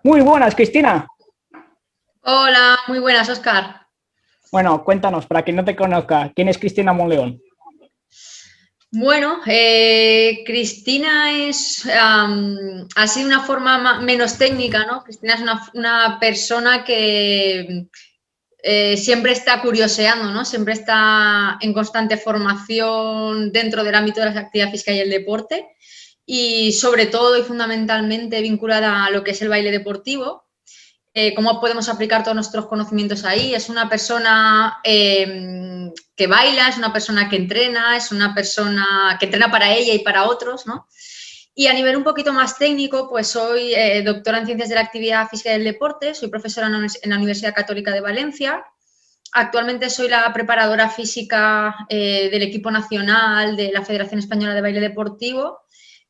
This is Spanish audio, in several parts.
Muy buenas, Cristina. Hola, muy buenas, Óscar. Bueno, cuéntanos, para quien no te conozca, ¿quién es Cristina Monleón? Bueno, Cristina es así una forma menos técnica, ¿no? Cristina es una persona que siempre está curioseando, ¿no? Siempre está en constante formación dentro del ámbito de las actividades físicas y el deporte y sobre todo y fundamentalmente vinculada a lo que es el baile deportivo. Cómo podemos aplicar todos nuestros conocimientos ahí. Es una persona que baila, es una persona que entrena, es una persona que entrena para ella y para otros, ¿no? Y a nivel un poquito más técnico, pues soy doctora en Ciencias de la Actividad Física y del Deporte, soy profesora en la Universidad Católica de Valencia. Actualmente soy la preparadora física del equipo nacional de la Federación Española de Baile Deportivo.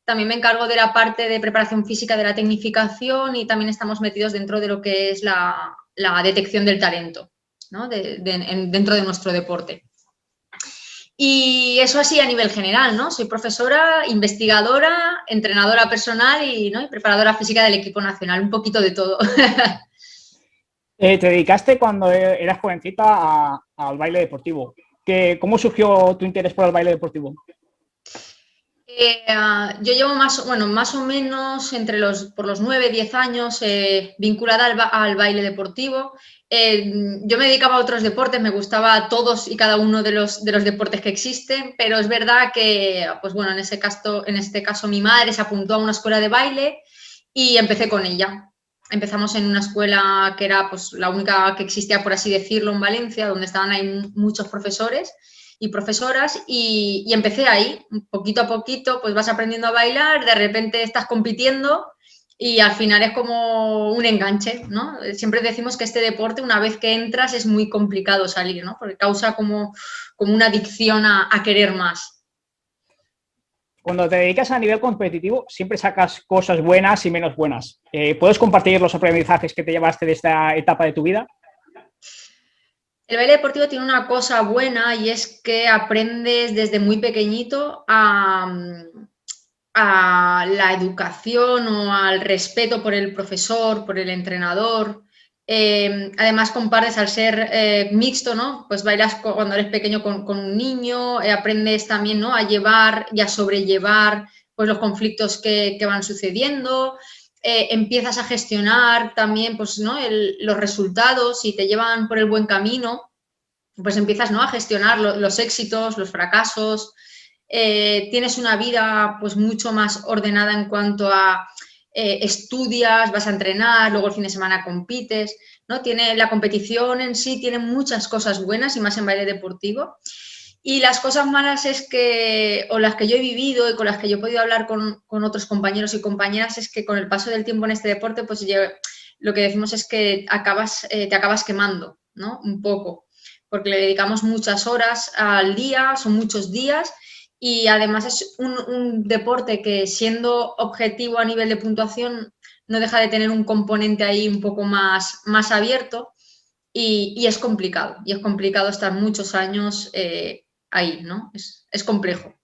También me encargo de la parte de preparación física de la tecnificación y también estamos metidos dentro de lo que es la detección del talento, ¿no? Dentro de nuestro deporte. Y eso así a nivel general, ¿no? Soy profesora, investigadora, entrenadora personal y preparadora física del equipo nacional, un poquito de todo. Te dedicaste cuando eras jovencita al baile deportivo. ¿Cómo surgió tu interés por el baile deportivo? Yo llevo más o menos por los 9, 10 años vinculada al baile deportivo. Yo me dedicaba a otros deportes, me gustaba todos y cada uno de los deportes que existen, pero es verdad que, pues bueno, en este caso mi madre se apuntó a una escuela de baile y empecé con ella. Empezamos en una escuela que era pues la única que existía, por así decirlo, en Valencia, donde estaban ahí muchos profesores y profesoras y empecé ahí, poquito a poquito, pues vas aprendiendo a bailar, de repente estás compitiendo y al final es como un enganche, ¿no? Siempre decimos que este deporte, una vez que entras, es muy complicado salir, ¿no? Porque causa como una adicción a querer más. Cuando te dedicas a nivel competitivo, siempre sacas cosas buenas y menos buenas. ¿Puedes compartir los aprendizajes que te llevaste de esta etapa de tu vida? El baile deportivo tiene una cosa buena y es que aprendes desde muy pequeñito a la educación o al respeto por el profesor, por el entrenador. Además, compartes al ser mixto, ¿no? Pues bailas cuando eres pequeño con un niño, aprendes también, ¿no? A llevar y a sobrellevar pues, los conflictos que van sucediendo. Empiezas a gestionar también pues, ¿no? los resultados y te llevan por el buen camino, pues empiezas, ¿no? A gestionar los éxitos, los fracasos. Tienes una vida pues mucho más ordenada en cuanto a estudias, vas a entrenar, luego el fin de semana compites, ¿no? Tiene la competición en sí, tiene muchas cosas buenas y más en baile deportivo. Y las cosas malas es que, o las que yo he vivido y con las que yo he podido hablar con otros compañeros y compañeras, es que con el paso del tiempo en este deporte, pues lo que decimos es que te acabas quemando, ¿no? Un poco, porque le dedicamos muchas horas al día, son muchos días y además es un deporte que siendo objetivo a nivel de puntuación no deja de tener un componente ahí un poco más abierto y es complicado estar muchos años ahí, ¿no? Es complejo.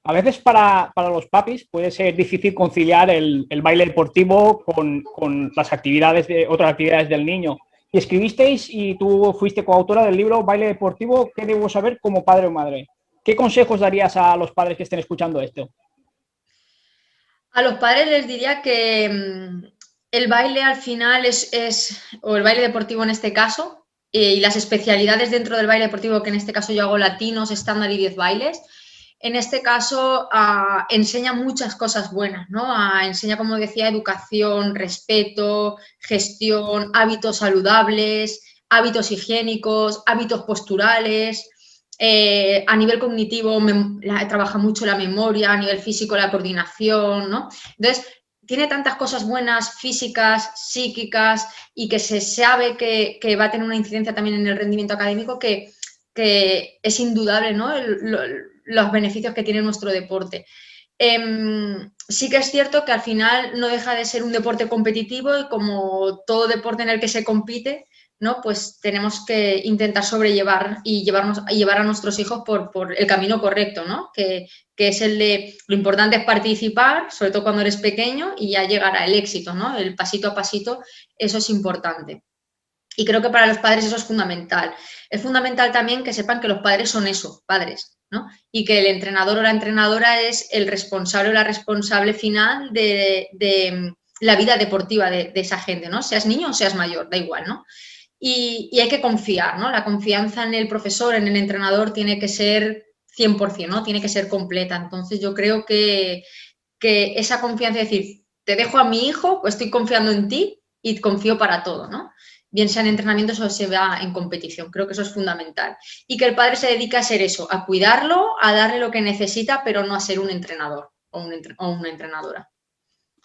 A veces para los papis puede ser difícil conciliar el baile deportivo con las actividades otras actividades del niño. Y escribisteis y tú fuiste coautora del libro Baile Deportivo, ¿qué debo saber como padre o madre? ¿Qué consejos darías a los padres que estén escuchando esto? A los padres les diría que el baile al final o el baile deportivo en este caso, y las especialidades dentro del baile deportivo, que en este caso yo hago latinos, estándar y 10 bailes, en este caso enseña muchas cosas buenas, ¿no? Enseña, como decía, educación, respeto, gestión, hábitos saludables, hábitos higiénicos, hábitos posturales. A nivel cognitivo trabaja mucho la memoria, a nivel físico la coordinación, ¿no? Entonces, tiene tantas cosas buenas físicas, psíquicas y que se sabe que va a tener una incidencia también en el rendimiento académico que es indudable, ¿no? Los beneficios que tiene nuestro deporte. Sí que es cierto que al final no deja de ser un deporte competitivo y como todo deporte en el que se compite, ¿no? Pues tenemos que intentar sobrellevar y llevar a nuestros hijos por el camino correcto, ¿no? Que es el de lo importante es participar, sobre todo cuando eres pequeño, y ya llegar al éxito, ¿no? El pasito a pasito, eso es importante. Y creo que para los padres eso es fundamental. Es fundamental también que sepan que los padres son eso, padres, ¿no? Y que el entrenador o la entrenadora es el responsable o la responsable final de la vida deportiva de esa gente, ¿no? Seas niño o seas mayor, da igual, ¿no? Y hay que confiar, ¿no? La confianza en el profesor, en el entrenador, tiene que ser 100%, ¿no? Tiene que ser completa. Entonces yo creo que esa confianza, es decir, te dejo a mi hijo, pues estoy confiando en ti y confío para todo, ¿no? Bien sea en entrenamientos o se vea en competición. Creo que eso es fundamental. Y que el padre se dedique a ser eso, a cuidarlo, a darle lo que necesita, pero no a ser un entrenador o una entrenadora.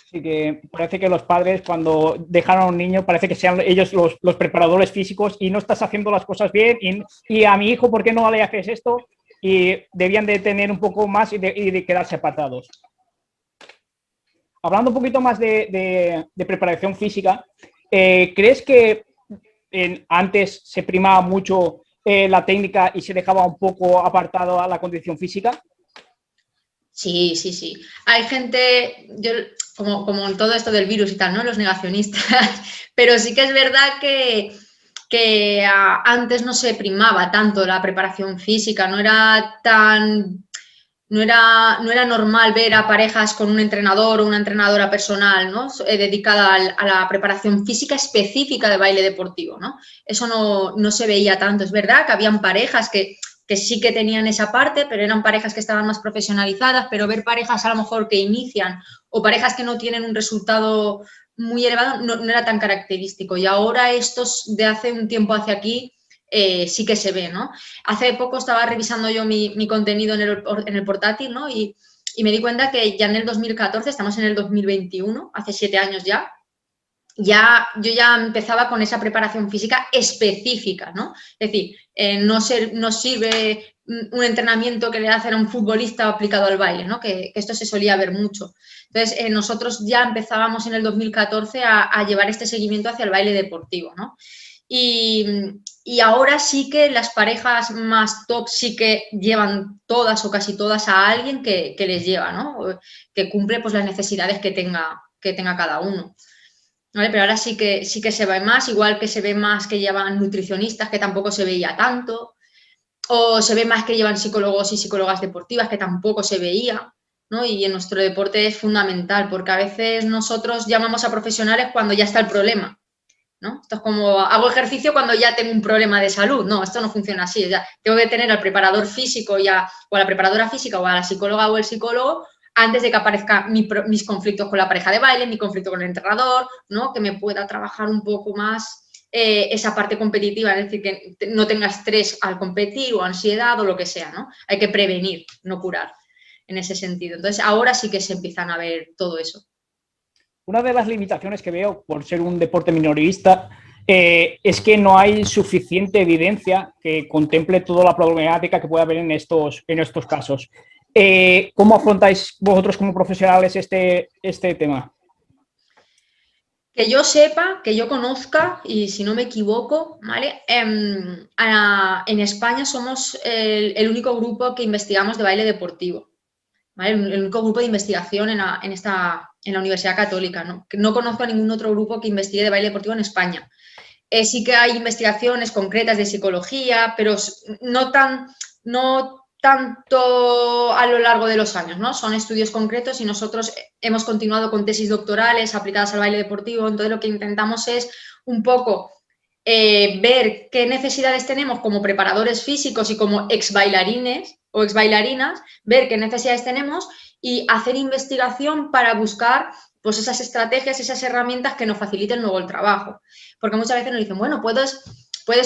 Así que parece que los padres, cuando dejan a un niño, parece que sean ellos los preparadores físicos y no estás haciendo las cosas bien. Y a mi hijo, ¿por qué no le haces esto? Y debían de tener un poco más y de quedarse apartados. Hablando un poquito más de preparación física, ¿crees que antes se primaba mucho la técnica y se dejaba un poco apartado a la condición física? Sí, sí, sí. Hay gente, como en todo esto del virus y tal, ¿no? Los negacionistas, pero sí que es verdad que antes no se primaba tanto la preparación física, no era normal ver a parejas con un entrenador o una entrenadora personal, ¿no? Dedicada a la preparación física específica de baile deportivo, ¿no? Eso no se veía tanto. Es verdad que habían parejas que sí que tenían esa parte, pero eran parejas que estaban más profesionalizadas, pero ver parejas a lo mejor que inician o parejas que no tienen un resultado muy elevado no era tan característico. Y ahora estos de hace un tiempo hacia aquí sí que se ve, ¿no? Hace poco estaba revisando yo mi contenido en el portátil, ¿no? Y me di cuenta que ya en el 2014, estamos en el 2021, hace 7 años yo ya empezaba con esa preparación física específica, ¿no? Es decir, no sirve un entrenamiento que le hacen a un futbolista aplicado al baile, ¿no? Que esto se solía ver mucho. Entonces, nosotros ya empezábamos en el 2014 a llevar este seguimiento hacia el baile deportivo, ¿no? Y ahora sí que las parejas más top sí que llevan todas o casi todas a alguien que les lleva, ¿no? Que cumple pues las necesidades que tenga cada uno. ¿Vale? Pero ahora sí que se ve más, igual que se ve más que llevan nutricionistas, que tampoco se veía tanto, o se ve más que llevan psicólogos y psicólogas deportivas, que tampoco se veía, ¿no? Y en nuestro deporte es fundamental, porque a veces nosotros llamamos a profesionales cuando ya está el problema, ¿no? Esto es como, hago ejercicio cuando ya tengo un problema de salud. No, esto no funciona así. O sea, tengo que tener al preparador físico o a la preparadora física o a la psicóloga o el psicólogo antes de que aparezcan mis conflictos con la pareja de baile, mi conflicto con el entrenador, ¿no? Que me pueda trabajar un poco más esa parte competitiva, es decir, que no tenga estrés al competir o ansiedad o lo que sea, ¿no? Hay que prevenir, no curar, en ese sentido. Entonces, ahora sí que se empiezan a ver todo eso. Una de las limitaciones que veo por ser un deporte minorista es que no hay suficiente evidencia que contemple toda la problemática que puede haber en estos casos. ¿Cómo afrontáis vosotros como profesionales este tema? Que yo sepa, que yo conozca, y si no me equivoco, ¿vale? En España somos el único grupo que investigamos de baile deportivo, ¿vale? El único grupo de investigación en la Universidad Católica, ¿no? No conozco a ningún otro grupo que investigue de baile deportivo en España. Sí que hay investigaciones concretas de psicología, pero no tanto a lo largo de los años, ¿no? Son estudios concretos y nosotros hemos continuado con tesis doctorales aplicadas al baile deportivo. Entonces, lo que intentamos es un poco ver qué necesidades tenemos como preparadores físicos y como ex bailarines o ex bailarinas, ver qué necesidades tenemos y hacer investigación para buscar pues esas estrategias, esas herramientas que nos faciliten luego el trabajo. Porque muchas veces nos dicen, bueno, puedes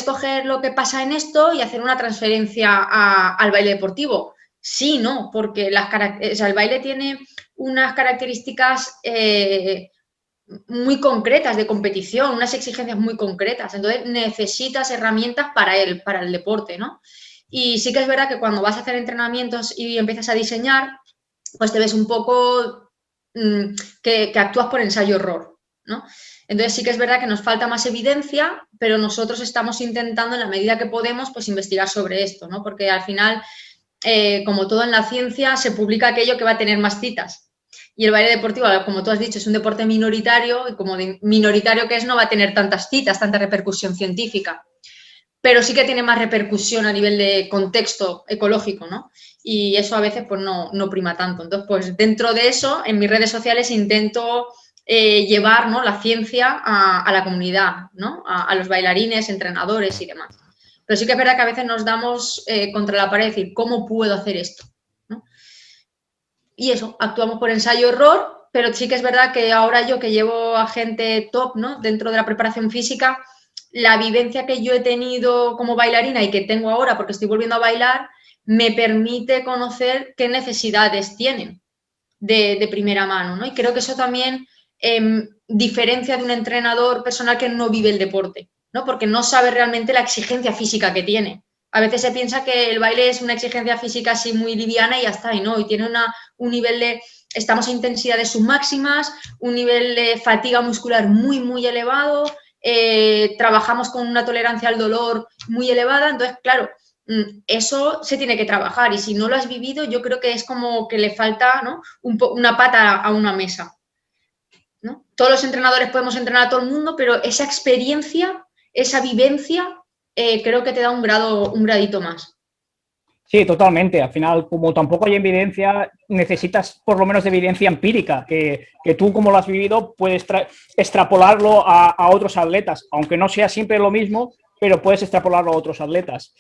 coger lo que pasa en esto y hacer una transferencia al baile deportivo. Sí, no, porque el baile tiene unas características muy concretas de competición, unas exigencias muy concretas. Entonces necesitas herramientas para el deporte, ¿no? Y sí que es verdad que cuando vas a hacer entrenamientos y empiezas a diseñar, pues te ves un poco que actúas por ensayo-error, ¿no? Entonces sí que es verdad que nos falta más evidencia, pero nosotros estamos intentando en la medida que podemos pues investigar sobre esto, ¿no? Porque al final, como todo en la ciencia, se publica aquello que va a tener más citas. Y el baile deportivo, como tú has dicho, es un deporte minoritario y como de minoritario que es, no va a tener tantas citas, tanta repercusión científica, pero sí que tiene más repercusión a nivel de contexto ecológico, ¿no? Y eso a veces pues no prima tanto. Entonces, pues dentro de eso, en mis redes sociales intento llevar, ¿no?, la ciencia a la comunidad, ¿no? A los bailarines, entrenadores y demás. Pero sí que es verdad que a veces nos damos contra la pared y decir, ¿cómo puedo hacer esto? ¿No? Y eso, actuamos por ensayo-error, pero sí que es verdad que ahora yo que llevo a gente top, ¿no?, dentro de la preparación física, la vivencia que yo he tenido como bailarina y que tengo ahora porque estoy volviendo a bailar, me permite conocer qué necesidades tienen de primera mano, ¿no? Y creo que eso también diferencia de un entrenador personal que no vive el deporte, ¿no? Porque no sabe realmente la exigencia física que tiene. A veces se piensa que el baile es una exigencia física así muy liviana y ya está, y no, y tiene un nivel de, estamos a intensidades submáximas, un nivel de fatiga muscular muy elevado, trabajamos con una tolerancia al dolor muy elevada, entonces, claro, eso se tiene que trabajar y si no lo has vivido, yo creo que es como que le falta, ¿no?, una pata a una mesa, ¿no? Todos los entrenadores podemos entrenar a todo el mundo, pero esa experiencia, esa vivencia, creo que te da un gradito más. Sí, totalmente. Al final, como tampoco hay evidencia, necesitas por lo menos de evidencia empírica, que tú, como lo has vivido, puedes extrapolarlo a otros atletas, aunque no sea siempre lo mismo, pero puedes extrapolarlo a otros atletas.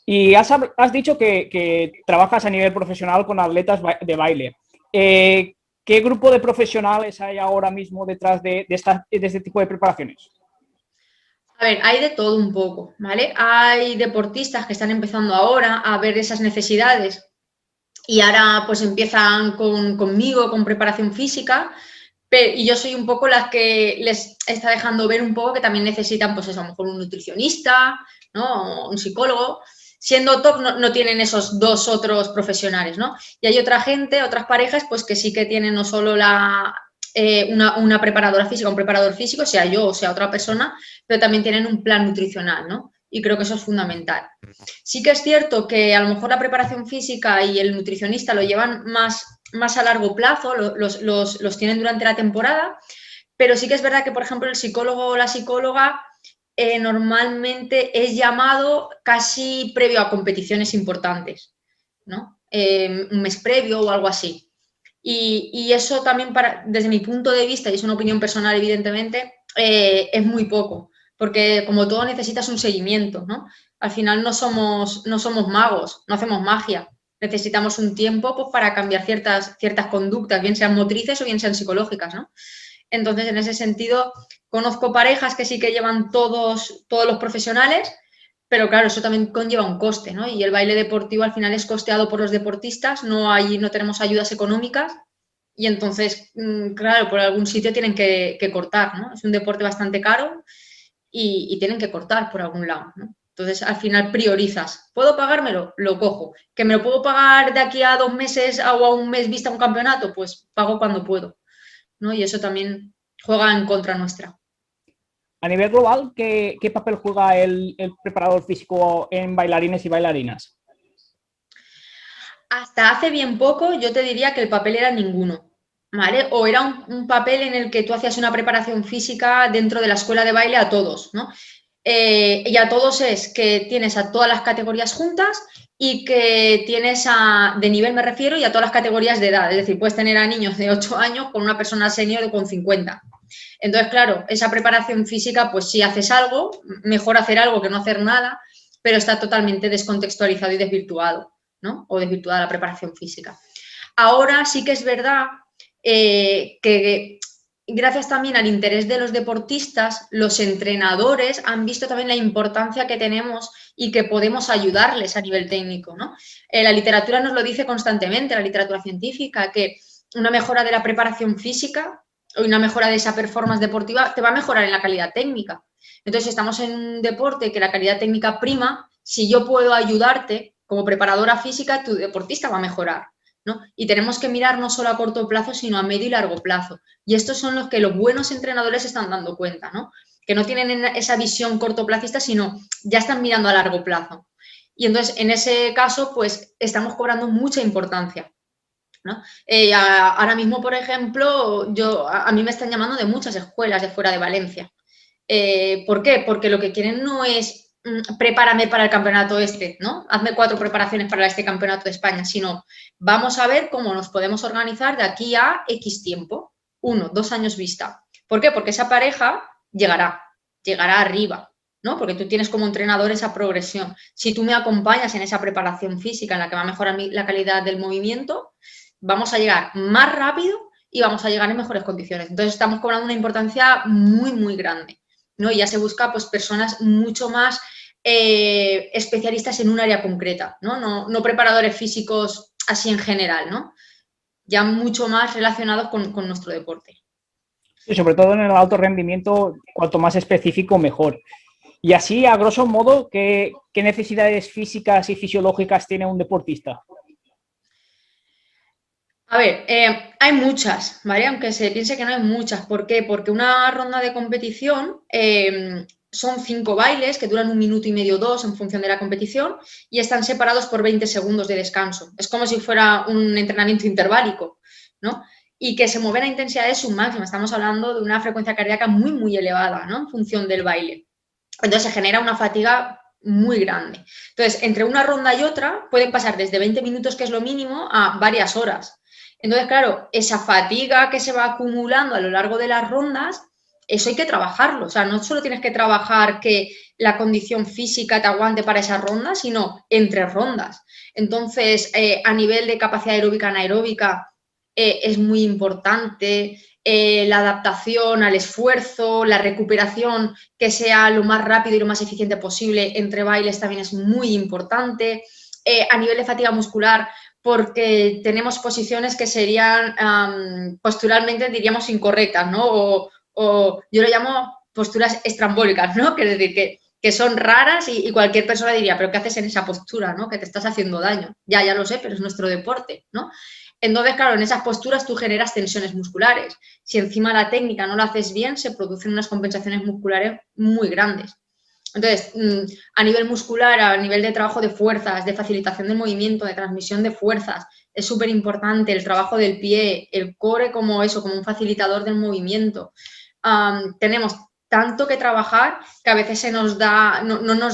Y has dicho que trabajas a nivel profesional con atletas de baile. ¿Qué grupo de profesionales hay ahora mismo detrás de este tipo de preparaciones? A ver, hay de todo un poco, ¿vale? Hay deportistas que están empezando ahora a ver esas necesidades y ahora pues empiezan conmigo, con preparación física, y yo soy un poco las que les está dejando ver un poco que también necesitan, pues eso, a lo mejor un nutricionista, ¿no?, o un psicólogo. Siendo top no tienen esos dos otros profesionales, ¿no? Y hay otra gente, otras parejas, pues que sí que tienen no solo una preparadora física, un preparador físico, sea yo o sea otra persona, pero también tienen un plan nutricional, ¿no? Y creo que eso es fundamental. Sí que es cierto que a lo mejor la preparación física y el nutricionista lo llevan más a largo plazo, los tienen durante la temporada, pero sí que es verdad que, por ejemplo, el psicólogo o la psicóloga normalmente es llamado casi previo a competiciones importantes, ¿no? Un mes previo o algo así. Y eso también, desde mi punto de vista, y es una opinión personal evidentemente, es muy poco, porque como todo necesitas un seguimiento, ¿no? Al final no somos magos, no hacemos magia. Necesitamos un tiempo pues, para cambiar ciertas conductas, bien sean motrices o bien sean psicológicas, ¿no? Entonces, en ese sentido, conozco parejas que sí que llevan todos los profesionales, pero claro, eso también conlleva un coste, ¿no? Y el baile deportivo al final es costeado por los deportistas, no tenemos ayudas económicas y entonces, claro, por algún sitio tienen que cortar, ¿no? Es un deporte bastante caro y tienen que cortar por algún lado, ¿no? Entonces, al final priorizas. ¿Puedo pagármelo? Lo cojo. ¿Que me lo puedo pagar de aquí a 2 meses o a un mes vista un campeonato? Pues pago cuando puedo, ¿no? Y eso también juega en contra nuestra. A nivel global, ¿qué papel juega el preparador físico en bailarines y bailarinas? Hasta hace bien poco yo te diría que el papel era ninguno, ¿vale? O era un papel en el que tú hacías una preparación física dentro de la escuela de baile a todos, ¿no? Y a todos es que tienes a todas las categorías juntas y que tienes de nivel me refiero, y a todas las categorías de edad. Es decir, puedes tener a niños de 8 años con una persona senior con 50. Entonces, claro, esa preparación física, pues si haces algo, mejor hacer algo que no hacer nada, pero está totalmente descontextualizado y desvirtuado, ¿no? O desvirtuada la preparación física. Ahora sí que es verdad que gracias también al interés de los deportistas, los entrenadores han visto también la importancia que tenemos y que podemos ayudarles a nivel técnico, ¿no? La literatura nos lo dice constantemente, la literatura científica, que una mejora de la preparación física o una mejora de esa performance deportiva te va a mejorar en la calidad técnica. Entonces, si estamos en un deporte que la calidad técnica prima, si yo puedo ayudarte como preparadora física, tu deportista va a mejorar, ¿no? Y tenemos que mirar no solo a corto plazo, sino a medio y largo plazo. Y estos son los que los buenos entrenadores se están dando cuenta, ¿no? Que no tienen esa visión cortoplacista, sino ya están mirando a largo plazo. Y entonces, en ese caso, pues estamos cobrando mucha importancia, ¿no? Ahora mismo, por ejemplo, a mí me están llamando de muchas escuelas de fuera de Valencia. ¿Por qué? Porque lo que quieren no es prepárame para el campeonato este, ¿no? Hazme 4 preparaciones para este campeonato de España, sino vamos a ver cómo nos podemos organizar de aquí a X tiempo, 1, 2 años vista. ¿Por qué? Porque esa pareja llegará arriba, ¿no? Porque tú tienes como entrenador esa progresión. Si tú me acompañas en esa preparación física en la que va a mejorar la calidad del movimiento, vamos a llegar más rápido y vamos a llegar en mejores condiciones. Entonces estamos cobrando una importancia muy, muy grande, ¿no? Y ya se busca pues personas mucho más especialistas en un área concreta, ¿no? No preparadores físicos así en general, ¿no? Ya mucho más relacionados con nuestro deporte. Y sobre todo en el alto rendimiento, cuanto más específico, mejor. Y así, a grosso modo, ¿qué necesidades físicas y fisiológicas tiene un deportista? A ver, hay muchas, ¿vale? Aunque se piense que no hay muchas. ¿Por qué? Porque una ronda de competición son 5 bailes que duran 1 minuto y medio, 2 en función de la competición y están separados por 20 segundos de descanso. Es como si fuera un entrenamiento interválico, ¿no? Y que se mueve a intensidades submáximas. Estamos hablando de una frecuencia cardíaca muy, muy elevada, ¿no? En función del baile. Entonces se genera una fatiga muy grande. Entonces, entre una ronda y otra pueden pasar desde 20 minutos, que es lo mínimo, a varias horas. Entonces, claro, esa fatiga que se va acumulando a lo largo de las rondas, eso hay que trabajarlo. O sea, no solo tienes que trabajar que la condición física te aguante para esa ronda, sino entre rondas. Entonces, a nivel de capacidad aeróbica, anaeróbica, es muy importante. La adaptación al esfuerzo, la recuperación, que sea lo más rápido y lo más eficiente posible entre bailes también es muy importante. A nivel de fatiga muscular, porque tenemos posiciones que serían posturalmente, diríamos, incorrectas, ¿no? O yo lo llamo posturas estrambólicas, ¿no? Que es decir, que son raras y cualquier persona diría, ¿pero qué haces en esa postura, ¿no? Que te estás haciendo daño. Ya lo sé, pero es nuestro deporte, ¿no? Entonces, claro, en esas posturas tú generas tensiones musculares. Si encima la técnica no la haces bien, se producen unas compensaciones musculares muy grandes. Entonces, a nivel muscular, a nivel de trabajo de fuerzas, de facilitación del movimiento, de transmisión de fuerzas, es súper importante el trabajo del pie, el core como eso, como un facilitador del movimiento. Tenemos tanto que trabajar que a veces no nos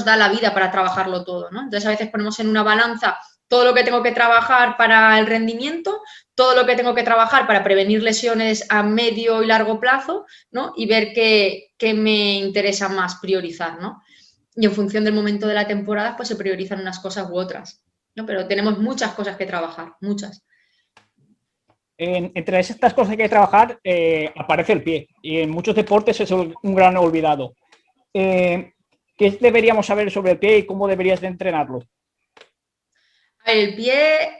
da la vida para trabajarlo todo, ¿no? Entonces, a veces ponemos en una balanza todo lo que tengo que trabajar para el rendimiento, todo lo que tengo que trabajar para prevenir lesiones a medio y largo plazo, ¿no? Y ver qué me interesa más priorizar, ¿no? Y en función del momento de la temporada, pues se priorizan unas cosas u otras, ¿no? Pero tenemos muchas cosas que trabajar, muchas. Entre estas cosas que hay que trabajar aparece el pie y en muchos deportes es un gran olvidado. ¿Qué deberíamos saber sobre el pie y cómo deberías de entrenarlo? El pie,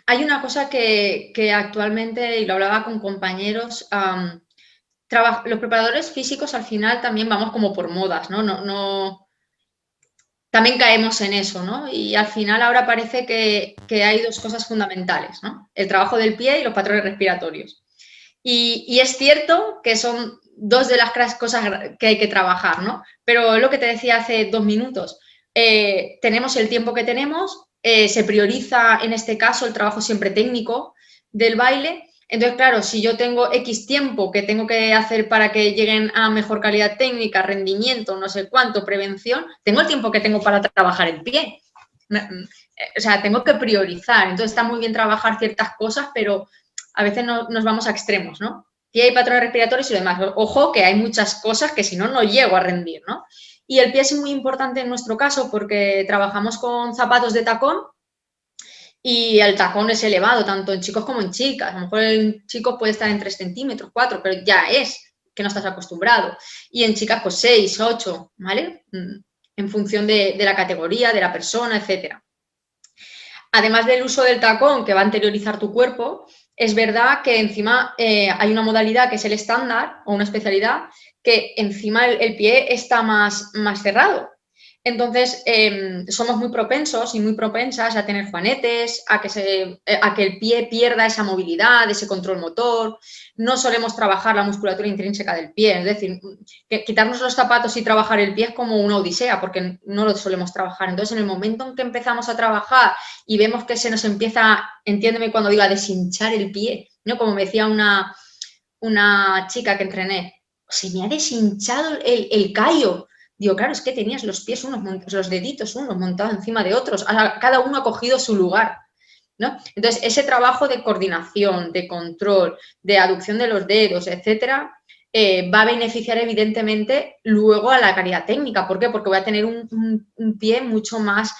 hay una cosa que actualmente, y lo hablaba con compañeros, los preparadores físicos al final también vamos como por modas, ¿no? También caemos en eso, ¿no? Y al final ahora parece que hay 2 cosas fundamentales, ¿no? El trabajo del pie y los patrones respiratorios. Y es cierto que son 2 de las cosas que hay que trabajar, ¿no? Pero lo que te decía hace 2 minutos, tenemos el tiempo que tenemos, se prioriza en este caso el trabajo siempre técnico del baile. Entonces, claro, si yo tengo X tiempo que tengo que hacer para que lleguen a mejor calidad técnica, rendimiento, no sé cuánto, prevención, tengo el tiempo que tengo para trabajar el pie. O sea, tengo que priorizar. Entonces, está muy bien trabajar ciertas cosas, pero a veces nos vamos a extremos, ¿no? Pie hay patrones respiratorios y lo demás. Ojo que hay muchas cosas que si no, no llego a rendir, ¿no? Y el pie es muy importante en nuestro caso porque trabajamos con zapatos de tacón y el tacón es elevado tanto en chicos como en chicas. A lo mejor en chicos puede estar en 3 centímetros, 4, pero ya es que no estás acostumbrado. Y en chicas, pues 6, 8, ¿vale? En función de la categoría, de la persona, etcétera. Además del uso del tacón que va a anteriorizar tu cuerpo, es verdad que encima hay una modalidad que es el estándar o una especialidad que encima el pie está más cerrado. Entonces, somos muy propensos y muy propensas a tener juanetes, a que el pie pierda esa movilidad, ese control motor. No solemos trabajar la musculatura intrínseca del pie, es decir, quitarnos los zapatos y trabajar el pie es como una odisea, porque no lo solemos trabajar. Entonces, en el momento en que empezamos a trabajar y vemos que se nos empieza, entiéndeme cuando diga, a deshinchar el pie, ¿no? Como me decía una chica que entrené, se me ha deshinchado el callo. Digo, claro, es que tenías los pies los deditos unos montados encima de otros, cada uno ha cogido su lugar, ¿no? Entonces, ese trabajo de coordinación, de control, de aducción de los dedos, etcétera, va a beneficiar evidentemente luego a la calidad técnica. ¿Por qué? Porque voy a tener un pie mucho más,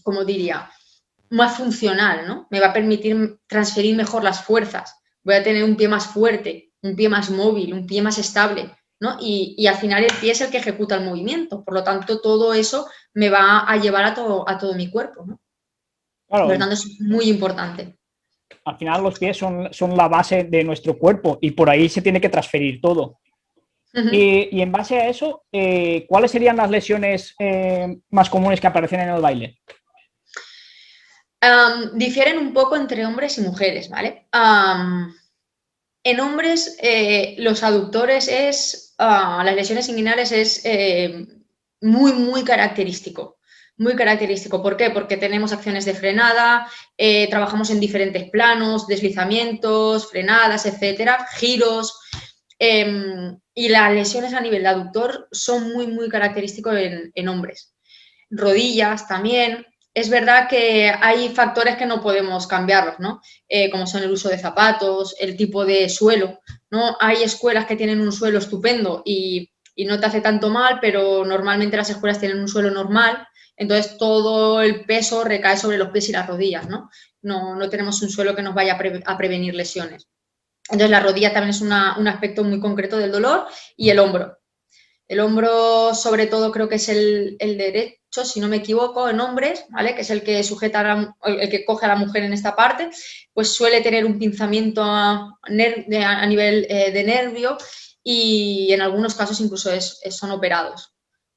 ¿cómo diría? Más funcional, ¿no? Me va a permitir transferir mejor las fuerzas. Voy a tener un pie más fuerte, un pie más móvil, un pie más estable, ¿no? Y al final el pie es el que ejecuta el movimiento. Por lo tanto, todo eso me va a llevar a todo mi cuerpo, ¿no? Por Claro, lo tanto, es muy importante. al final los pies son la base de nuestro cuerpo y por ahí se tiene que transferir todo. Y en base a eso, ¿cuáles serían las lesiones más comunes que aparecen en el baile? Difieren un poco entre hombres y mujeres, ¿vale? En hombres, los aductores las lesiones inguinales es muy, muy característico. Muy característico. ¿Por qué? Porque tenemos acciones de frenada, trabajamos en diferentes planos, deslizamientos, frenadas, etcétera, giros. Y las lesiones a nivel de aductor son muy, muy característicos en hombres. Rodillas también. Es verdad que hay factores que no podemos cambiarlos, ¿no? Como son el uso de zapatos, el tipo de suelo, ¿no? Hay escuelas que tienen un suelo estupendo y no te hace tanto mal, pero normalmente las escuelas tienen un suelo normal, entonces todo el peso recae sobre los pies y las rodillas, ¿no? No tenemos un suelo que nos vaya a prevenir lesiones. Entonces la rodilla también es un aspecto muy concreto del dolor y el hombro. El hombro, sobre todo, creo que es el derecho, si no me equivoco, en hombres, ¿vale? Que es el que sujeta, el que coge a la mujer en esta parte, pues suele tener un pinzamiento a nivel de nervio y en algunos casos incluso son operados,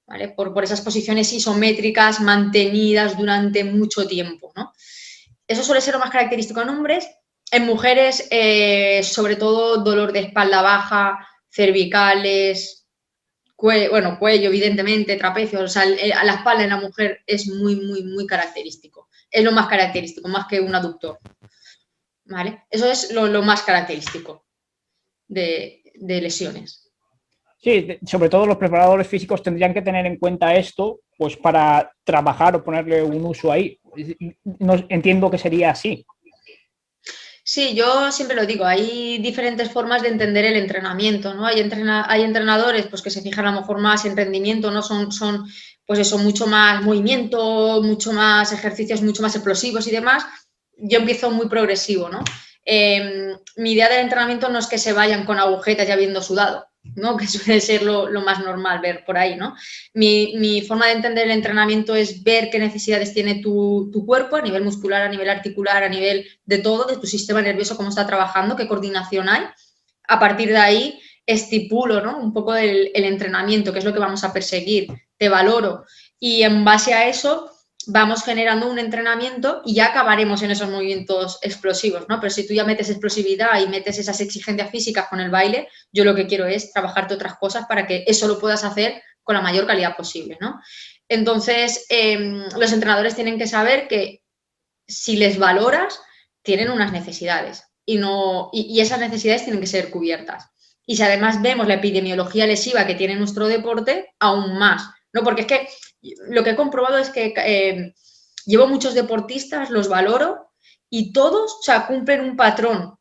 ¿vale? Por esas posiciones isométricas mantenidas durante mucho tiempo, ¿no? Eso suele ser lo más característico en hombres. En mujeres, sobre todo dolor de espalda baja, cervicales, cuello, evidentemente, trapecio, o sea, a la espalda en la mujer es muy, muy, muy característico. Es lo más característico, más que un aductor. ¿Vale? Eso es lo más característico de lesiones. Sí, sobre todo los preparadores físicos tendrían que tener en cuenta esto, pues para trabajar o ponerle un uso ahí. No, entiendo que sería así. Sí, yo siempre lo digo, hay diferentes formas de entender el entrenamiento, ¿no? Hay entrenadores pues, que se fijan a lo mejor más en rendimiento, ¿no? Son pues eso, mucho más movimiento, mucho más ejercicios, mucho más explosivos y demás. Yo empiezo muy progresivo, ¿no? Mi idea del entrenamiento no es que se vayan con agujetas ya habiendo sudado, ¿no? Que suele ser lo más normal ver por ahí, ¿no? Mi forma de entender el entrenamiento es ver qué necesidades tiene tu cuerpo a nivel muscular, a nivel articular, a nivel de todo, de tu sistema nervioso, cómo está trabajando, qué coordinación hay. A partir de ahí estipulo, ¿no? Un poco el entrenamiento, qué es lo que vamos a perseguir, te valoro y en base a eso vamos generando un entrenamiento y ya acabaremos en esos movimientos explosivos, ¿no? Pero si tú ya metes explosividad y metes esas exigencias físicas con el baile, yo lo que quiero es trabajarte otras cosas para que eso lo puedas hacer con la mayor calidad posible, ¿no? Entonces, los entrenadores tienen que saber que si les valoras, tienen unas necesidades y esas necesidades tienen que ser cubiertas. Y si además vemos la epidemiología lesiva que tiene nuestro deporte, aún más, ¿no? Porque es que lo que he comprobado es que llevo muchos deportistas, los valoro y todos, o sea, cumplen un patrón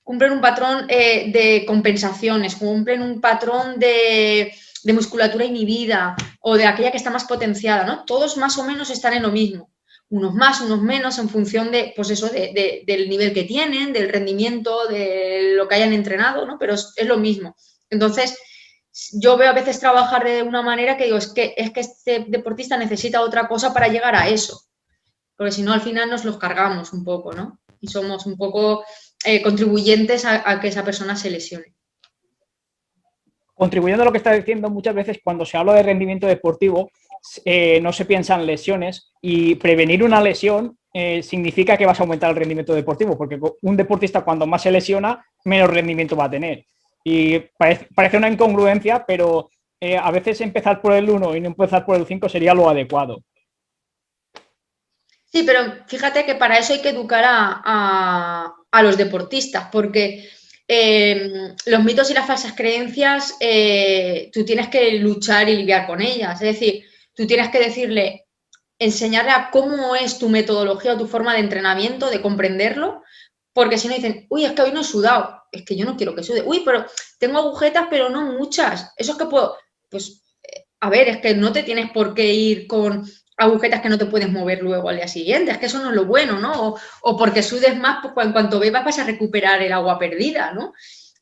de compensaciones, cumplen un patrón de musculatura inhibida o de aquella que está más potenciada, ¿no? Todos más o menos están en lo mismo, unos más, unos menos en función de, pues eso, del nivel que tienen, del rendimiento, de lo que hayan entrenado, ¿no? Pero es lo mismo. Entonces, yo veo a veces trabajar de una manera que digo, es que este deportista necesita otra cosa para llegar a eso, porque si no al final nos los cargamos un poco, ¿no? Y somos un poco contribuyentes a que esa persona se lesione. contribuyendo a lo que está diciendo, muchas veces cuando se habla de rendimiento deportivo, no se piensa en lesiones, y prevenir una lesión significa que vas a aumentar el rendimiento deportivo, porque un deportista cuando más se lesiona, menos rendimiento va a tener. Y parece una incongruencia, pero a veces empezar por el 1 y no empezar por el 5 sería lo adecuado. Sí, pero fíjate que para eso hay que educar a los deportistas, porque los mitos y las falsas creencias, tú tienes que luchar y lidiar con ellas. Es decir, tú tienes que decirle, enseñarle a cómo es tu metodología o tu forma de entrenamiento, de comprenderlo, porque si no dicen, uy, es que hoy no he sudado, es que yo no quiero que sude, uy, pero tengo agujetas, pero no muchas, eso es que puedo, pues, a ver, es que no te tienes por qué ir con agujetas que no te puedes mover luego al día siguiente, es que eso no es lo bueno, ¿no? O porque sudes más, pues en cuanto bebas vas a recuperar el agua perdida, ¿no?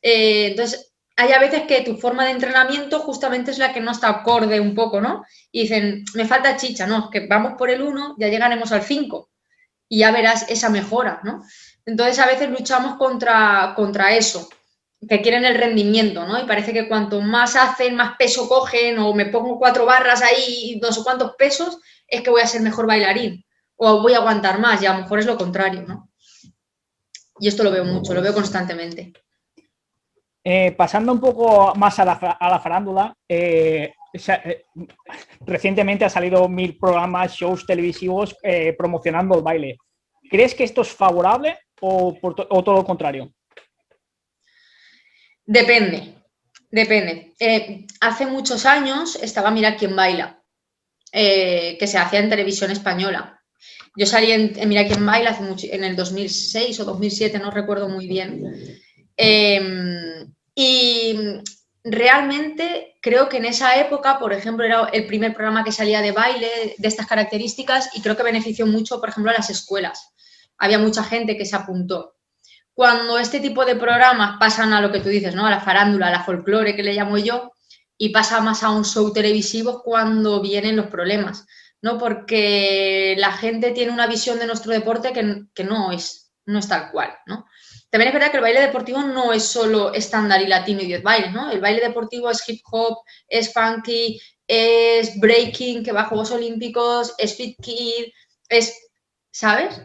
Entonces, hay a veces que tu forma de entrenamiento justamente es la que no está acorde un poco, ¿no? Y dicen, me falta chicha, no, es que vamos por el 1, ya llegaremos al 5 y ya verás esa mejora, ¿no? Entonces, a veces luchamos contra eso, que quieren el rendimiento, ¿no? Y parece que cuanto más hacen, más peso cogen, o me pongo 4 barras ahí, no sé cuántos pesos, es que voy a ser mejor bailarín, o voy a aguantar más, y a lo mejor es lo contrario, ¿no? Y esto lo veo mucho, lo veo constantemente. Pasando un poco más a la farándula, recientemente ha salido 1000 programas, shows televisivos promocionando el baile. ¿Crees que esto es favorable o todo lo contrario? Depende. Hace muchos años estaba Mira quién baila, que se hacía en televisión española. Yo salí en Mira quién baila en el 2006 o 2007, no recuerdo muy bien. Y realmente creo que en esa época, por ejemplo, era el primer programa que salía de baile de estas características, y creo que benefició mucho, por ejemplo, a las escuelas. Había mucha gente que se apuntó. Cuando este tipo de programas pasan a lo que tú dices, ¿no? A la farándula, a la folclore, que le llamo yo, y pasa más a un show televisivo, cuando vienen los problemas, ¿no? Porque la gente tiene una visión de nuestro deporte que no es tal cual, ¿no? También es verdad que el baile deportivo no es solo estándar y latino y 10 bailes, ¿no? El baile deportivo es hip hop, es funky, es breaking, que va a Juegos Olímpicos, es fit kid, ¿sabes?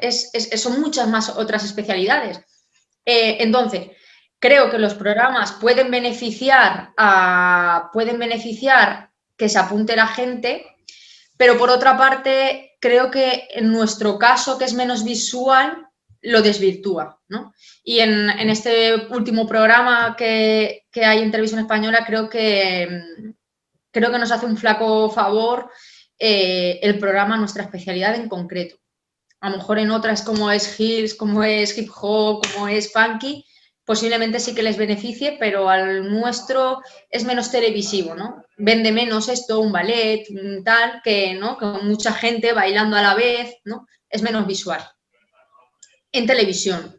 Son muchas más otras especialidades. Entonces, creo que los programas pueden beneficiar que se apunte la gente, pero por otra parte, creo que en nuestro caso, que es menos visual, lo desvirtúa, ¿no? Y en este último programa que hay en Televisión Española, creo que nos hace un flaco favor el programa, nuestra especialidad en concreto. A lo mejor en otras, como es Hills, como es hip hop, como es funky, posiblemente sí que les beneficie, pero al nuestro es menos televisivo, ¿no? Vende menos esto, un ballet, tal, que, ¿no? Con mucha gente bailando a la vez, ¿no? Es menos visual. En televisión.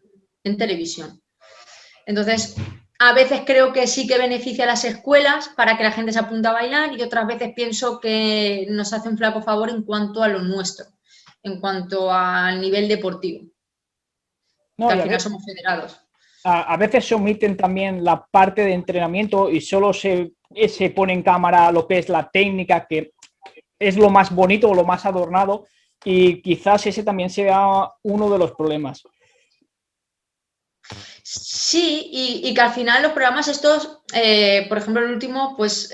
Entonces, a veces creo que sí que beneficia a las escuelas para que la gente se apunte a bailar, y otras veces pienso que nos hace un flaco favor en cuanto a lo nuestro, en cuanto al nivel deportivo, No, que y al final somos federados. a veces se omiten también la parte de entrenamiento y solo se pone en cámara lo que es la técnica, que es lo más bonito o lo más adornado, y quizás ese también sea uno de los problemas. Sí, y que al final los programas estos, por ejemplo el último, pues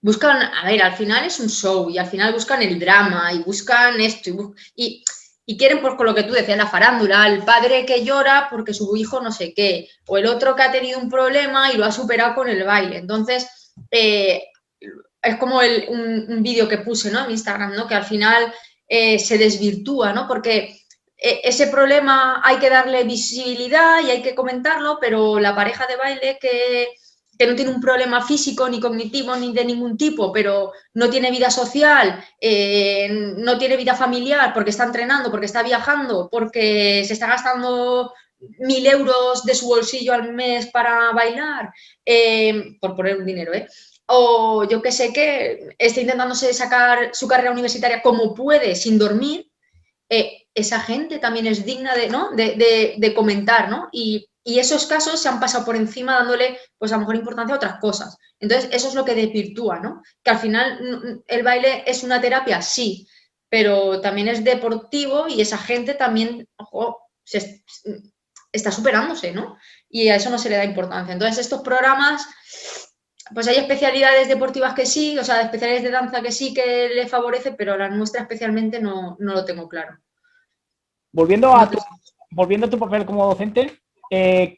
buscan, a ver, al final es un show, y al final buscan el drama, y buscan esto, y quieren, pues con lo que tú decías, la farándula, el padre que llora porque su hijo no sé qué, o el otro que ha tenido un problema y lo ha superado con el baile. Entonces, es como un vídeo que puse, ¿no?, en Instagram, ¿no?, que al final se desvirtúa, ¿no?, porque ese problema hay que darle visibilidad y hay que comentarlo, pero la pareja de baile que no tiene un problema físico, ni cognitivo, ni de ningún tipo, pero no tiene vida social, no tiene vida familiar, porque está entrenando, porque está viajando, porque se está gastando 1000 euros de su bolsillo al mes para bailar, por poner un dinero, o yo que sé, que está intentándose sacar su carrera universitaria como puede, sin dormir, esa gente también es digna de, ¿no?, de comentar, ¿no? Y y esos casos se han pasado por encima dándole, pues a lo mejor importancia a otras cosas. Entonces, eso es lo que desvirtúa, ¿no? Que al final el baile es una terapia, sí, pero también es deportivo y esa gente también, ojo, está superándose, ¿no? Y a eso no se le da importancia. Entonces, estos programas, pues hay especialidades deportivas que sí, o sea, especialidades de danza que sí que le favorece, pero la nuestra especialmente no lo tengo claro. Volviendo No a te tu, sé. volviendo a tu papel como docente,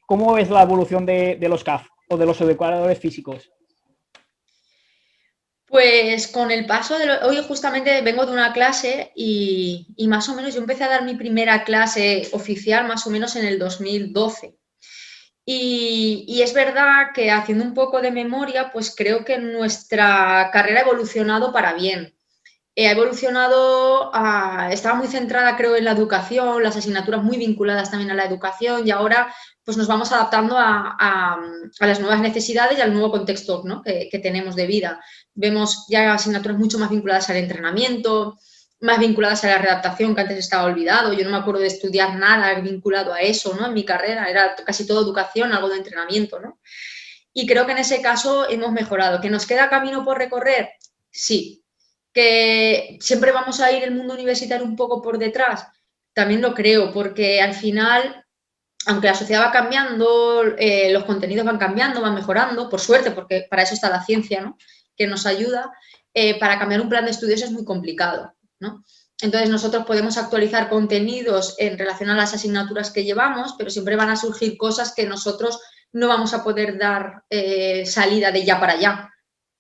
¿cómo ves la evolución de los CAF o de los educadores físicos? Pues con el paso de hoy justamente vengo de una clase y más o menos yo empecé a dar mi primera clase oficial más o menos en el 2012. Y es verdad que haciendo un poco de memoria, pues creo que nuestra carrera ha evolucionado para bien. Ha evolucionado, estaba muy centrada creo en la educación, las asignaturas muy vinculadas también a la educación y ahora pues nos vamos adaptando a las nuevas necesidades y al nuevo contexto, ¿no? que tenemos de vida. Vemos ya asignaturas mucho más vinculadas al entrenamiento, más vinculadas a la redactación que antes estaba olvidado. Yo no me acuerdo de estudiar nada vinculado a eso, ¿no? En mi carrera era casi todo educación, algo de entrenamiento, ¿no? Y creo que en ese caso hemos mejorado. ¿Que nos queda camino por recorrer? Sí. ¿Que siempre vamos a ir el mundo universitario un poco por detrás? También lo creo, porque al final, aunque la sociedad va cambiando, los contenidos van cambiando, van mejorando, por suerte, porque para eso está la ciencia, ¿no? Que nos ayuda, para cambiar un plan de estudios es muy complicado, ¿no? Entonces nosotros podemos actualizar contenidos en relación a las asignaturas que llevamos, pero siempre van a surgir cosas que nosotros no vamos a poder dar salida de ya para allá.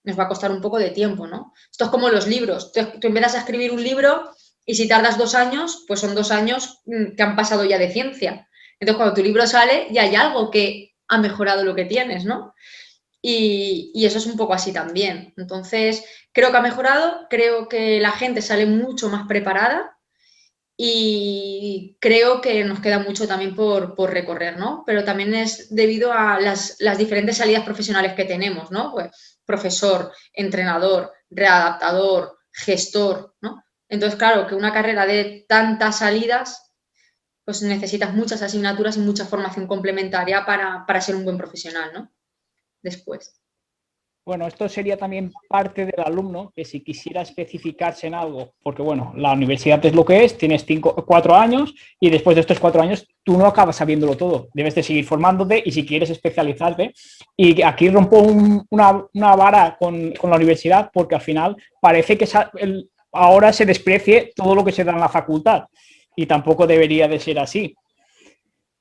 Nos va a costar un poco de tiempo, ¿no? Esto es como los libros. Tú empiezas a escribir un libro y si tardas 2 años, pues son 2 años que han pasado ya de ciencia. Entonces, cuando tu libro sale, ya hay algo que ha mejorado lo que tienes, ¿no? Y eso es un poco así también. Entonces, creo que ha mejorado, creo que la gente sale mucho más preparada y creo que nos queda mucho también por recorrer, ¿no? Pero también es debido a las diferentes salidas profesionales que tenemos, ¿no? Pues profesor, entrenador, readaptador, gestor, ¿no? Entonces, claro, que una carrera de tantas salidas, pues necesitas muchas asignaturas y mucha formación complementaria para ser un buen profesional, ¿no? Después. Bueno, esto sería también parte del alumno que si quisiera especificarse en algo, porque bueno, la universidad es lo que es, tienes 4 años y después de estos 4 años tú no acabas sabiéndolo todo, debes de seguir formándote y si quieres especializarte. Y aquí rompo una vara con la universidad porque al final parece que ahora se desprecie todo lo que se da en la facultad y tampoco debería de ser así.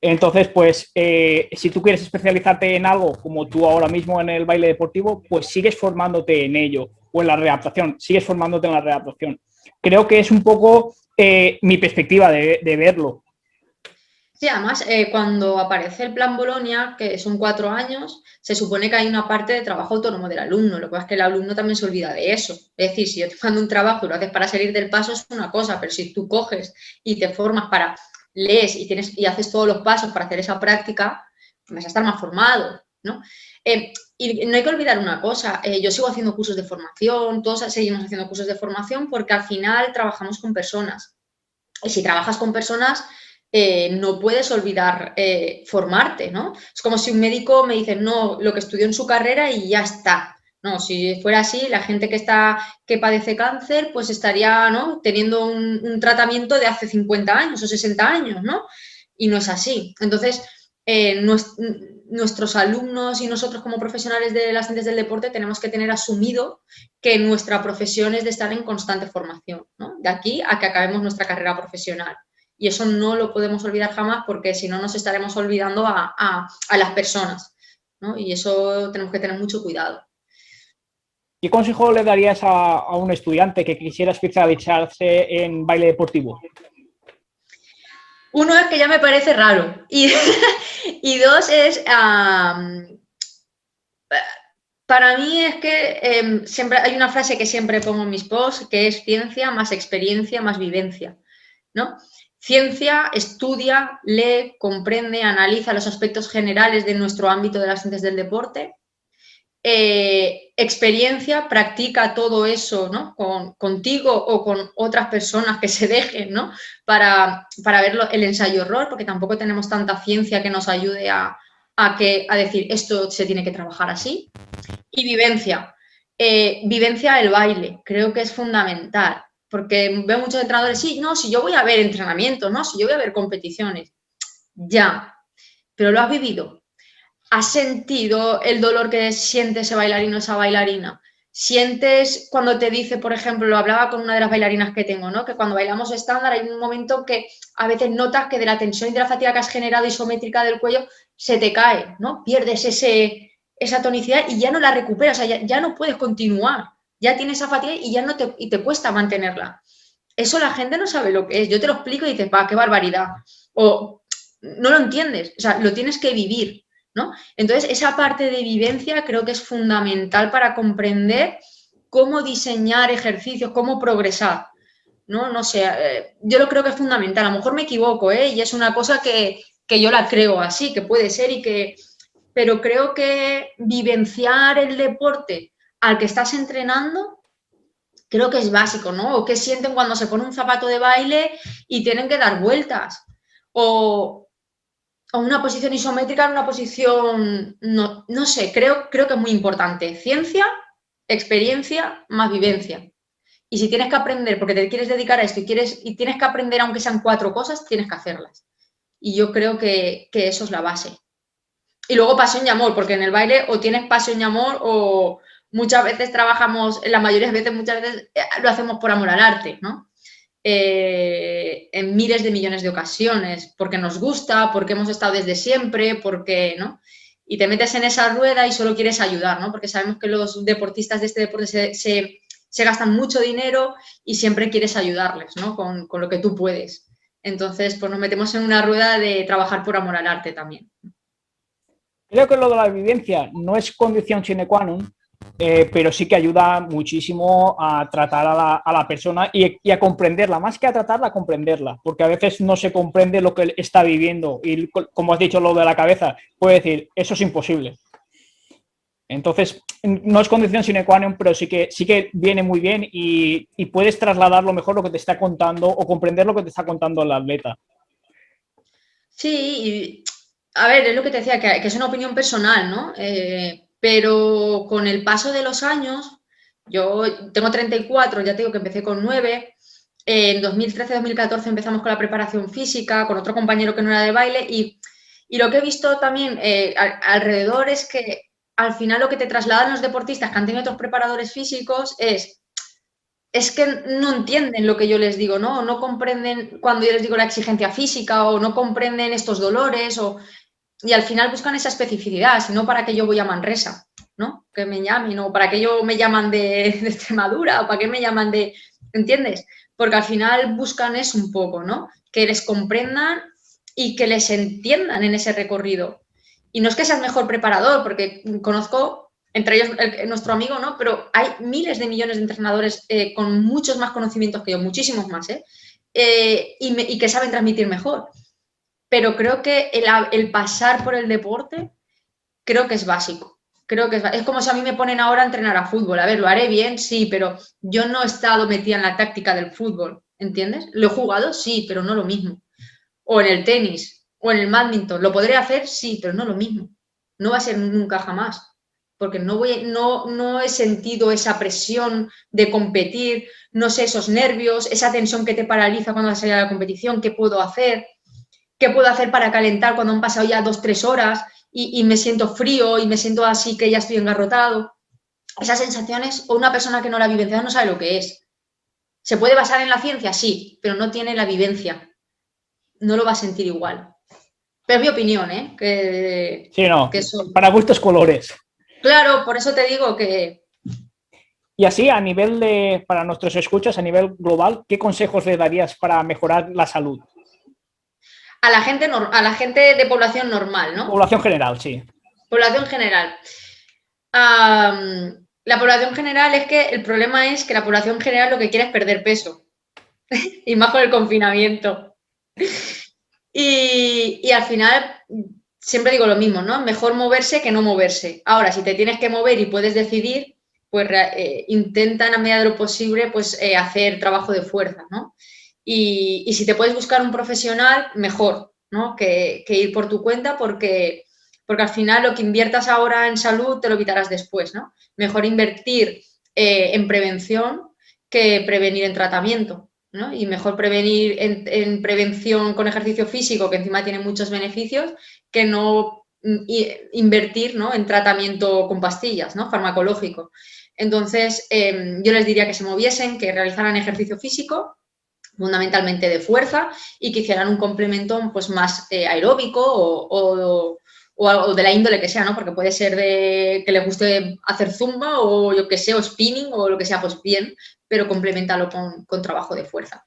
Entonces, pues, si tú quieres especializarte en algo, como tú ahora mismo en el baile deportivo, pues sigues formándote en ello, o en la readaptación, sigues formándote en la readaptación. Creo que es un poco mi perspectiva de verlo. Sí, además, cuando aparece el plan Bolonia, que son 4 años, se supone que hay una parte de trabajo autónomo del alumno. Lo que pasa es que el alumno también se olvida de eso. Es decir, si yo te mando un trabajo y lo haces para salir del paso, es una cosa, pero si tú coges y te formas para, lees y haces todos los pasos para hacer esa práctica, vas a estar más formado, ¿no? Y no hay que olvidar una cosa, yo sigo haciendo cursos de formación, todos seguimos haciendo cursos de formación porque al final trabajamos con personas. Y si trabajas con personas, no puedes olvidar formarte, ¿no? Es como si un médico me dice, no, lo que estudió en su carrera y ya está. No, si fuera así, la gente que padece cáncer, pues estaría, ¿no? Teniendo un tratamiento de hace 50 años o 60 años, ¿no? Y no es así. Entonces, nuestros alumnos y nosotros como profesionales de las ciencias del deporte tenemos que tener asumido que nuestra profesión es de estar en constante formación, ¿no? De aquí a que acabemos nuestra carrera profesional. Y eso no lo podemos olvidar jamás porque si no nos estaremos olvidando a las personas, ¿no? Y eso tenemos que tener mucho cuidado. ¿Qué consejo le darías a un estudiante que quisiera especializarse en baile deportivo? Uno es que ya me parece raro y dos es, para mí es que siempre hay una frase que siempre pongo en mis posts que es ciencia más experiencia más vivencia, ¿no? Ciencia estudia, lee, comprende, analiza los aspectos generales de nuestro ámbito de las ciencias del deporte. experiencia, practica todo eso, ¿no? Contigo o con otras personas que se dejen, ¿no? Para ver el ensayo-error, porque tampoco tenemos tanta ciencia que nos ayude a decir esto se tiene que trabajar así. Y vivencia. Vivencia del baile, creo que es fundamental, porque veo muchos entrenadores, sí, no, si yo voy a ver entrenamientos, no, si yo voy a ver competiciones, ya, pero lo has vivido. ¿Has sentido el dolor que siente ese bailarino o esa bailarina? Sientes cuando te dice, por ejemplo, lo hablaba con una de las bailarinas que tengo, ¿no? Que cuando bailamos estándar hay un momento que a veces notas que de la tensión y de la fatiga que has generado isométrica del cuello se te cae, ¿no? Pierdes esa tonicidad y ya no la recuperas, o sea, ya no puedes continuar, ya tienes esa fatiga y ya no te cuesta mantenerla. Eso la gente no sabe lo que es. Yo te lo explico y dices, va, qué barbaridad. O no lo entiendes, o sea, lo tienes que vivir, ¿no? Entonces, esa parte de vivencia creo que es fundamental para comprender cómo diseñar ejercicios, cómo progresar, ¿no? No sé, yo lo creo que es fundamental. A lo mejor me equivoco, ¿eh? Y es una cosa que yo la creo así, que puede ser pero creo que vivenciar el deporte al que estás entrenando creo que es básico, ¿no? O qué sienten cuando se pone un zapato de baile y tienen que dar vueltas. O una posición isométrica en una posición, no sé, creo que es muy importante. Ciencia, experiencia, más vivencia. Y si tienes que aprender, porque te quieres dedicar a esto y tienes que aprender, aunque sean 4 cosas, tienes que hacerlas. Y yo creo que eso es la base. Y luego pasión y amor, porque en el baile o tienes pasión y amor o muchas veces trabajamos, la mayoría de veces, muchas veces lo hacemos por amor al arte, ¿no? En miles de millones de ocasiones, porque nos gusta, porque hemos estado desde siempre, porque, ¿no? Y te metes en esa rueda y solo quieres ayudar, ¿no? Porque sabemos que los deportistas de este deporte se gastan mucho dinero y siempre quieres ayudarles, ¿no? Con lo que tú puedes. Entonces, pues nos metemos en una rueda de trabajar por amor al arte también. Creo que lo de la vivencia no es condición sine qua non, pero sí que ayuda muchísimo a tratar a la persona y a comprenderla, más que a tratarla, a comprenderla, porque a veces no se comprende lo que está viviendo y, como has dicho, lo de la cabeza, puede decir, eso es imposible. Entonces, no es condición sine qua non, pero sí que viene muy bien y puedes trasladar lo mejor lo que te está contando o comprender lo que te está contando el atleta. Sí, y a ver, es lo que te decía, que es una opinión personal, ¿no? Pero con el paso de los años, yo tengo 34, ya te digo que empecé con 9, en 2013-2014 empezamos con la preparación física, con otro compañero que no era de baile, y lo que he visto también alrededor es que al final lo que te trasladan los deportistas que han tenido otros preparadores físicos es que no entienden lo que yo les digo, ¿no? No comprenden cuando yo les digo la exigencia física o no comprenden estos dolores y al final buscan esa especificidad, si no, ¿para qué yo voy a Manresa? ¿No? Que me llamen, o ¿para qué yo me llaman de Extremadura? ¿O para qué me llaman de...? ¿Entiendes? Porque al final buscan eso un poco, ¿no? Que les comprendan y que les entiendan en ese recorrido. Y no es que seas mejor preparador, porque conozco, entre ellos nuestro amigo, ¿no? Pero hay miles de millones de entrenadores con muchos más conocimientos que yo, muchísimos más, y que saben transmitir mejor. Pero creo que el pasar por el deporte, creo que es básico. Creo que es como si a mí me ponen ahora a entrenar a fútbol. A ver, lo haré bien, sí, pero yo no he estado metida en la táctica del fútbol, ¿entiendes? Lo he jugado, sí, pero no lo mismo. O en el tenis, o en el bádminton. ¿Lo podré hacer? Sí, pero no lo mismo. No va a ser nunca jamás. Porque no he sentido esa presión de competir, no sé, esos nervios, esa tensión que te paraliza cuando vas a salir a la competición, ¿qué puedo hacer? ¿Qué puedo hacer para calentar cuando han pasado ya 2-3 horas y me siento frío y me siento así que ya estoy engarrotado? Esas sensaciones, o una persona que no la ha vivenciado no sabe lo que es. ¿Se puede basar en la ciencia? Sí, pero no tiene la vivencia. No lo va a sentir igual. Pero es mi opinión, ¿eh? Sí, no, que eso... para gustos colores. Claro, por eso te digo que... Y así, a nivel de, para nuestros escuchas, a nivel global, ¿qué consejos le darías para mejorar la salud? A la gente de población normal, ¿no? Población general, sí. Población general. La población general es que el problema es que la población general lo que quiere es perder peso. Y más con el confinamiento. Y al final, siempre digo lo mismo, ¿no? Mejor moverse que no moverse. Ahora, si te tienes que mover y puedes decidir, pues intentan a medida de lo posible pues hacer trabajo de fuerza, ¿no? Y si te puedes buscar un profesional, mejor, ¿no? Que ir por tu cuenta porque al final lo que inviertas ahora en salud te lo evitarás después, ¿no? Mejor invertir en prevención que prevenir en tratamiento, ¿no? Y mejor prevenir en prevención con ejercicio físico, que encima tiene muchos beneficios, que no invertir, ¿no? En tratamiento con pastillas, ¿no? Farmacológico. Entonces, yo les diría que se moviesen, que realizaran ejercicio físico, fundamentalmente de fuerza, y que hicieran un complemento pues, más aeróbico o de la índole que sea, ¿no? Porque puede ser de que les guste hacer zumba o yo que sé, o spinning o lo que sea, pues bien, pero complementalo con trabajo de fuerza.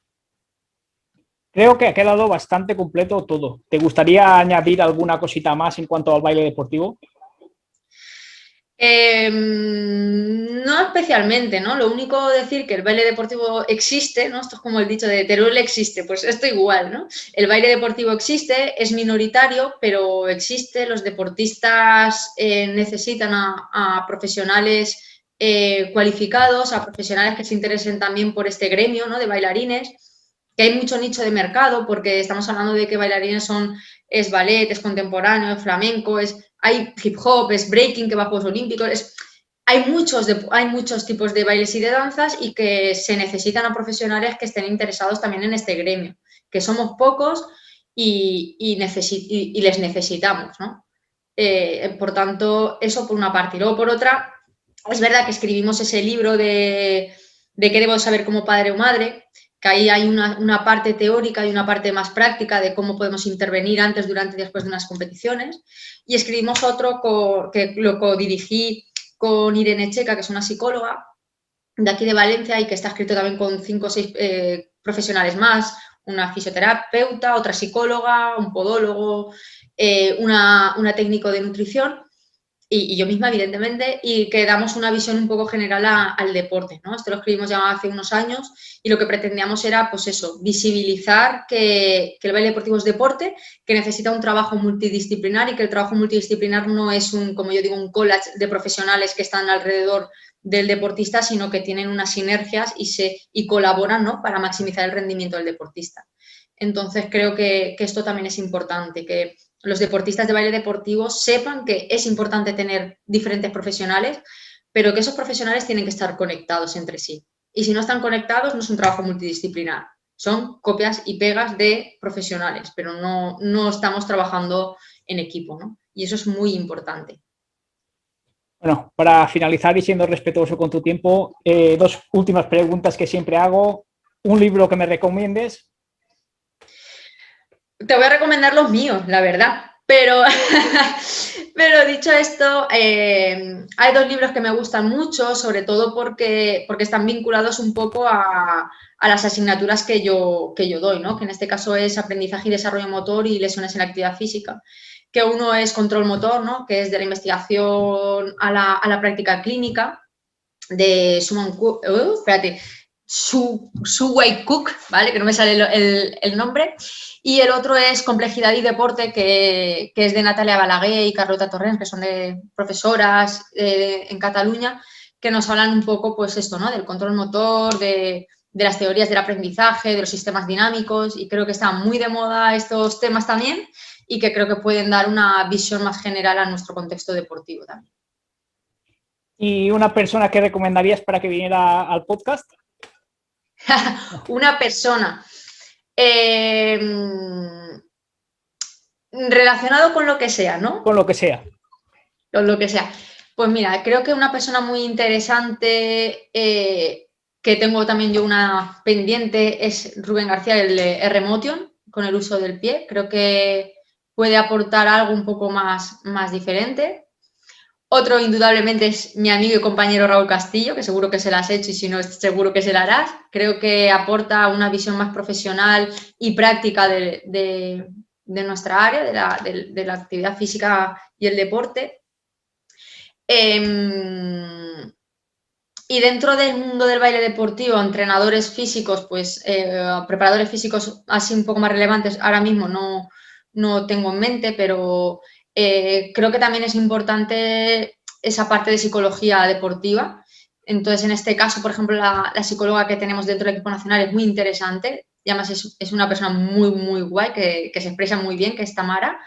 Creo que ha quedado bastante completo todo. ¿Te gustaría añadir alguna cosita más en cuanto al baile deportivo? No especialmente, ¿no? Lo único decir que el baile deportivo existe, ¿no? Esto es como el dicho de Teruel existe, pues esto igual, ¿no? El baile deportivo existe, es minoritario, pero existe. Los deportistas necesitan a profesionales cualificados, a profesionales que se interesen también por este gremio, ¿no? De bailarines, que hay mucho nicho de mercado, porque estamos hablando de que bailarines es ballet, es contemporáneo, es flamenco, hay hip hop, es breaking que va a Juegos Olímpicos, hay muchos tipos de bailes y de danzas y que se necesitan a profesionales que estén interesados también en este gremio, que somos pocos y les necesitamos, ¿no? Por tanto, eso por una parte. Y luego, por otra, es verdad que escribimos ese libro de qué debo saber como padre o madre, que ahí hay una parte teórica y una parte más práctica de cómo podemos intervenir antes, durante y después de unas competiciones. Y escribimos otro que lo codirigí con Irene Checa, que es una psicóloga de aquí de Valencia y que está escrito también con 5 o 6 profesionales más, una fisioterapeuta, otra psicóloga, un podólogo, una técnico de nutrición y yo misma, evidentemente, y que damos una visión un poco general al deporte, ¿no? Esto lo escribimos ya hace unos años y lo que pretendíamos era, pues eso, visibilizar que el baile deportivo es deporte, que necesita un trabajo multidisciplinar y que el trabajo multidisciplinar no es como yo digo, un collage de profesionales que están alrededor del deportista, sino que tienen unas sinergias y colaboran, ¿no? Para maximizar el rendimiento del deportista. Entonces, creo que esto también es importante, que los deportistas de baile deportivo sepan que es importante tener diferentes profesionales, pero que esos profesionales tienen que estar conectados entre sí. Y si no están conectados, no es un trabajo multidisciplinar, son copias y pegas de profesionales, pero no estamos trabajando en equipo, ¿no? Y eso es muy importante. Bueno, para finalizar y siendo respetuoso con tu tiempo, 2 últimas preguntas que siempre hago. ¿Un libro que me recomiendes? Te voy a recomendar los míos, la verdad. Pero dicho esto, hay 2 libros que me gustan mucho, sobre todo porque están vinculados un poco a las asignaturas que yo doy, ¿no? Que en este caso es aprendizaje y desarrollo motor y lesiones en la actividad física. Que uno es control motor, ¿no? Que es de la investigación a la práctica clínica de Su-Wei Cook, ¿vale? Que no me sale el nombre. Y el otro es Complejidad y Deporte, que es de Natalia Balaguer y Carlota Torrens, que son de profesoras en Cataluña, que nos hablan un poco, pues esto, ¿no? Del control motor, de las teorías del aprendizaje, de los sistemas dinámicos, y creo que están muy de moda estos temas también y que creo que pueden dar una visión más general a nuestro contexto deportivo también. ¿Y una persona que recomendarías para que viniera al podcast? Una persona. Relacionado con lo que sea, ¿no? Con lo que sea. Con lo que sea. Pues mira, creo que una persona muy interesante que tengo también yo una pendiente es Rubén García, el de R-Motion, con el uso del pie. Creo que puede aportar algo un poco más diferente. Otro, indudablemente, es mi amigo y compañero Raúl Castillo, que seguro que se la has hecho y si no, seguro que se la harás. Creo que aporta una visión más profesional y práctica de nuestra área, de la actividad física y el deporte. Y dentro del mundo del baile deportivo, entrenadores físicos, pues preparadores físicos así un poco más relevantes, ahora mismo no tengo en mente, pero creo que también es importante esa parte de psicología deportiva Entonces, en este caso, por ejemplo, la psicóloga que tenemos dentro del equipo nacional es muy interesante. Y además es una persona muy, muy guay, que se expresa muy bien, que es Tamara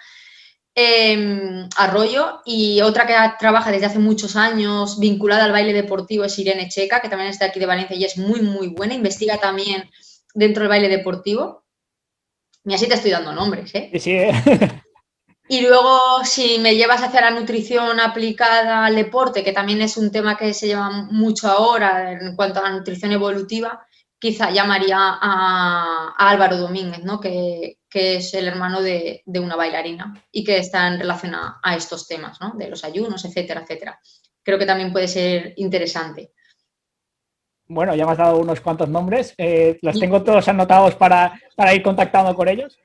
Arroyo. Y otra que trabaja desde hace muchos años vinculada al baile deportivo es Irene Checa, que también está aquí de Valencia y es muy, muy buena. Investiga también dentro del baile deportivo. Y así te estoy dando nombres, ¿eh? Sí, sí, Y luego, si me llevas hacia la nutrición aplicada al deporte, que también es un tema que se lleva mucho ahora en cuanto a la nutrición evolutiva, quizá llamaría a Álvaro Domínguez, ¿no? Que es el hermano de una bailarina y que está en relación a estos temas, ¿no? De los ayunos, etcétera, etcétera. Creo que también puede ser interesante. bueno, ya me has dado unos cuantos nombres. Los tengo todos anotados para ir contactando con ellos.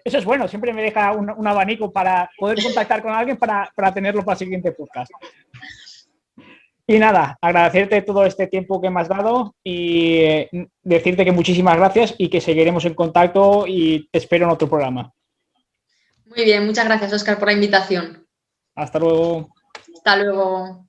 Eso es bueno, siempre me deja un abanico para poder contactar con alguien para tenerlo para el siguiente podcast. Y nada, agradecerte todo este tiempo que me has dado y decirte que muchísimas gracias y que seguiremos en contacto y te espero en otro programa. Muy bien, muchas gracias, Óscar, por la invitación. Hasta luego. Hasta luego.